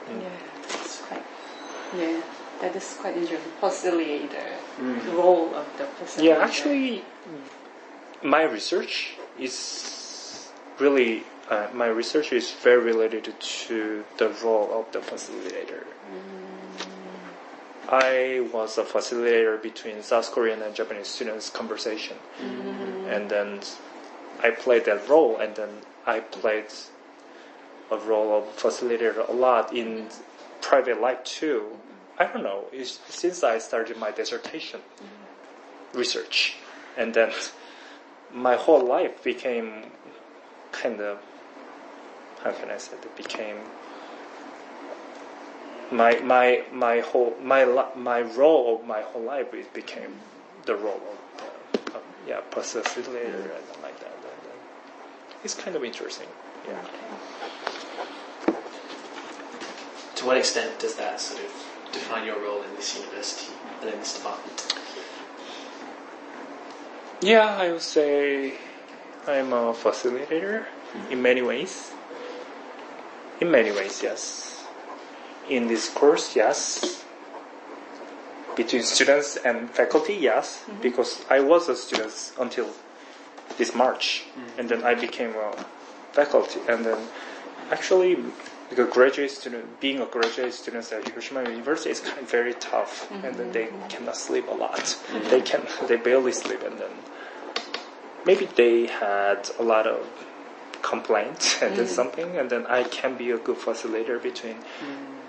Yeah, that's quite. Yeah, that is quite interesting. Facilitator, the role of the facilitator. Yeah, actually, my research is really very related to the role of the facilitator. I was a facilitator between South Korean and Japanese students' conversation, and then I played that role, and then I played a role of facilitator a lot in private life too. I don't know, since I started my dissertation research, and then my whole life became kind of, how can I say, it became my role of my whole life. It became the role of facilitator and like that. It's kind of interesting. Yeah. To what extent does that sort of define your role in this university and in this department? Yeah, I would say I'm a facilitator in many ways. In many ways, yes. In this course, yes. Between students and faculty, yes. Because I was a student until this March, and then I became a faculty, and then actually being a graduate student at Hiroshima University is kind of very tough, and then they cannot sleep a lot. They barely sleep, and then maybe they had a lot of complaints and then something, and then I can be a good facilitator between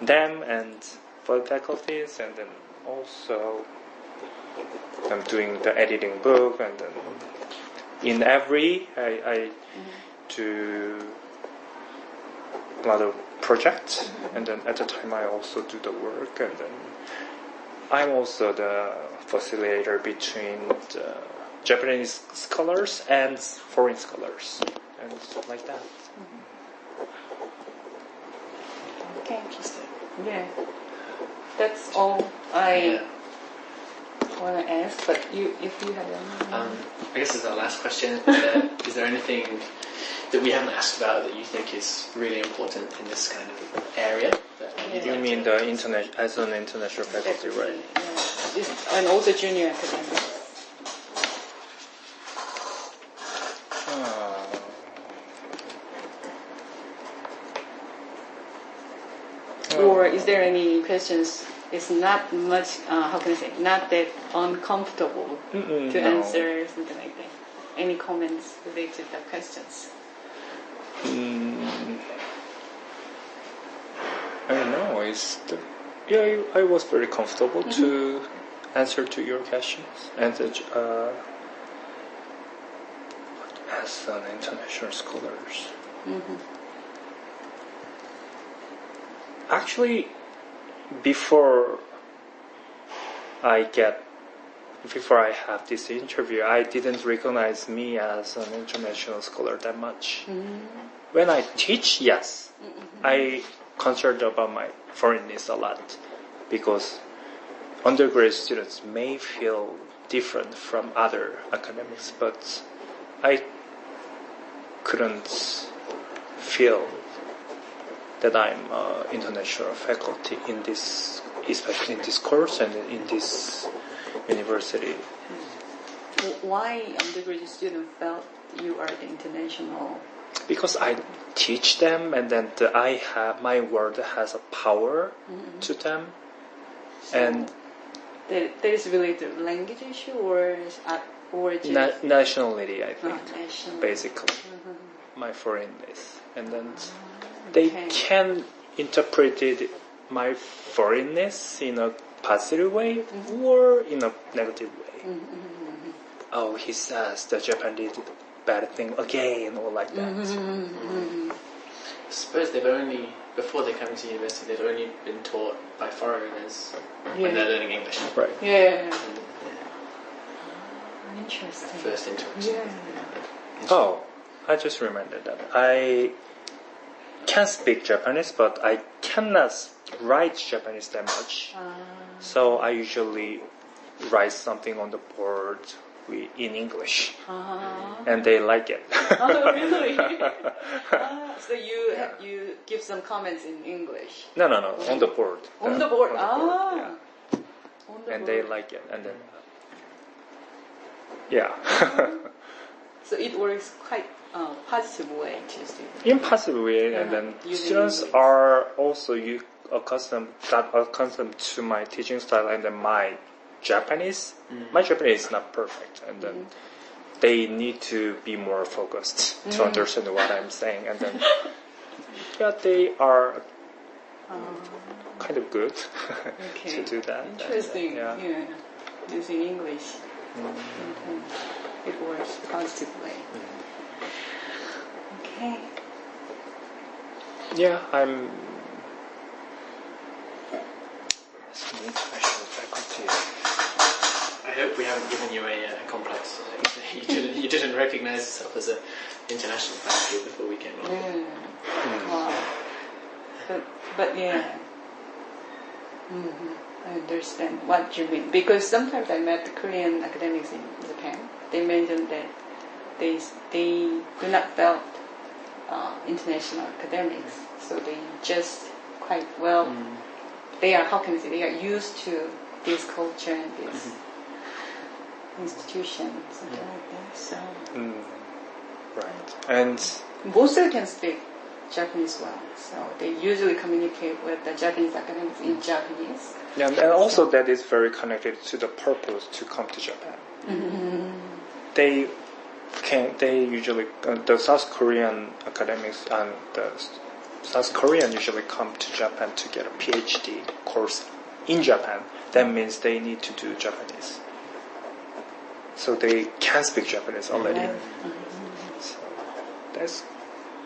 them and for the faculties, and then also I'm doing the editing book, and then in every I do a lot of projects, and then at the time I also do the work, and then I'm also the facilitator between the Japanese scholars and foreign scholars and stuff like that. Okay, interesting. Yeah, that's all I want to ask. But if you have any, I guess as our last question, is there anything that we haven't asked about that you think is really important in this kind of area? You mean the as an international faculty, right? Yeah. And also junior academic. Or is there any questions? It's not much. How can I say? Not that uncomfortable to answer something like that. Any comments related to the questions? I don't know. I was very comfortable to answer to your questions, and as an international scholars. Actually, before I have this interview, I didn't recognize me as an international scholar that much. When I teach, yes, I concerned about my foreignness a lot, because undergraduate students may feel different from other academics, but I couldn't feel that I'm international faculty in this, especially in this course and in this university. Why undergraduate student felt you are the international? Because I teach them, and then my word has a power to them, so and there is related to language issue or just nationality, I think, basically my foreignness, and then they can interpret my foreignness in a positive way or in a negative way. Oh, he says that Japan did bad thing again, or like that. I suppose before they come to university, they've only been taught by foreigners when they're learning English. Right. Yeah. Interesting. First interaction. Yeah. Oh, I just remembered that. I can speak Japanese, but I cannot write Japanese that much. So I usually write something on the board in English, Uh-huh. and they like it. Oh, really? So you give some comments in English. No, on the board. On the board. yeah. On the And board. they like it, and then yeah. So it works quite positive way to students. In positive way, and then Using students English. are also accustomed to my teaching style, and then my Japanese. My Japanese is not perfect, and then they need to be more focused to understand what I'm saying, and then yeah, they are kind of good to do that. Interesting. And, Yeah. Using English. It works positively. Okay. Yeah, I'm. Special faculty. I hope we haven't given you a complex. You didn't recognise yourself as an international faculty before we came along. Wow. But yeah. I understand what you mean, because sometimes I met Korean academics in Japan. They mentioned that they do not felt international academics, so they just quite well. They are, how can I say, they are used to this culture and this institution, something like that. So Right, and most of them can speak Japanese well, so they usually communicate with the Japanese academics in Japanese. yeah, and also that is very connected to the purpose to come to Japan. They usually the South Korean academics and the South Korean usually come to Japan to get a PhD course in Japan. That means they need to do Japanese, so they can speak Japanese already. So that's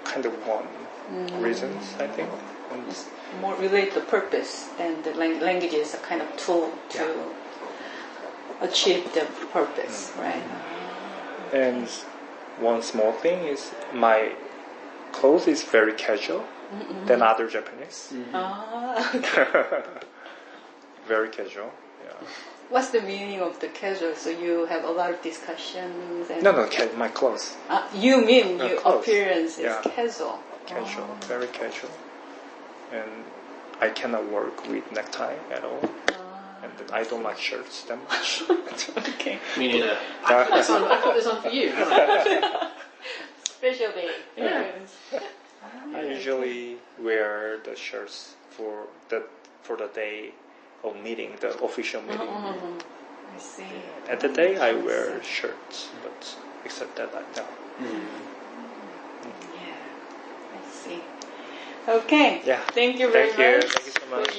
kind of one reason, I think. It's more related to purpose than the language is a kind of tool to achieve the purpose, right? And one small thing is my clothes is very casual than other Japanese. Very casual. Yeah. What's the meaning of the casual? So you have a lot of discussions. And No, my clothes. You mean your clothes. appearance is Yeah. casual? Casual, very casual. And I cannot work with necktie at all. And then I don't like shirts that much. Okay. Me neither. I put this on for you. Special day. I usually wear the shirts for the day of meeting, the official meeting. I see. At the day I wear shirts, but except that I don't. Yeah, I see. Okay. Yeah. Thank you very much. Thank you so much. For